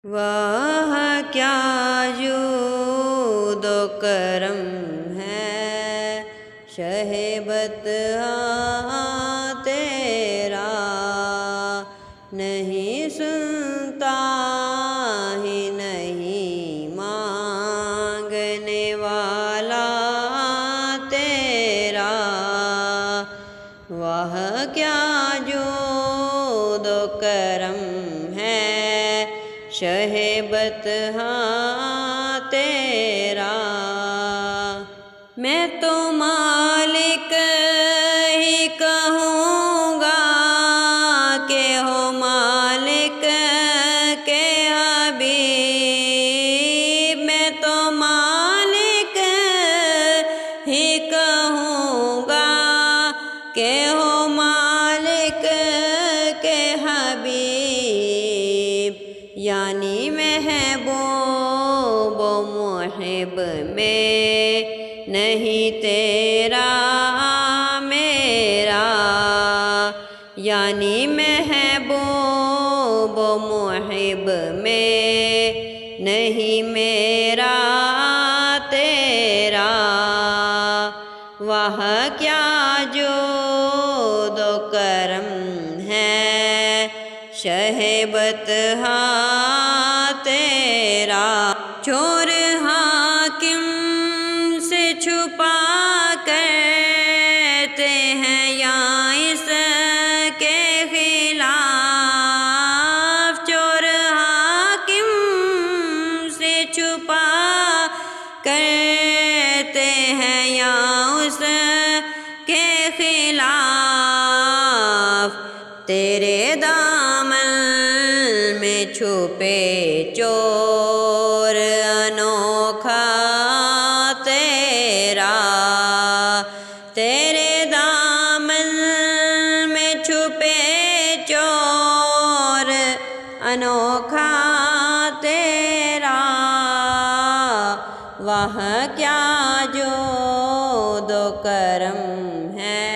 واہ کیا جود و کرم ہے شہ بطحا تیرا، نہیں سنتا ہی نہیں مانگنے والا تیرا۔ واہ کیا جود و کرم ہے شہ بطحا تیرا، میں تو مالک ہی کہوں گا کہ ہو مالک کے حبیب، میں تو مالک ہی کہوں گا کہ ہو مالک کے حبیب، یعنی محبوب و محب میں نہیں تیرا میرا، یعنی محبوب و محب میں نہیں میرا تیرا۔ واہ کیا جود و کرم ہے شہ بطحا تیرا، چور حاکم سے چھپا کرتے ہیں یا اس کے خلاف، چور حاکم سے چھپا کرتے ہیں یا اس کے خلاف، تیرے دامن میں چھپے چور انوکھا تیرا، تیرے دامن میں چھپے چور انوکھا تیرا۔ واہ کیا جود و کرم ہے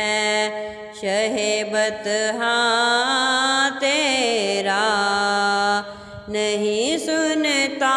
شہ بطحا تیرا، نہیں سنتا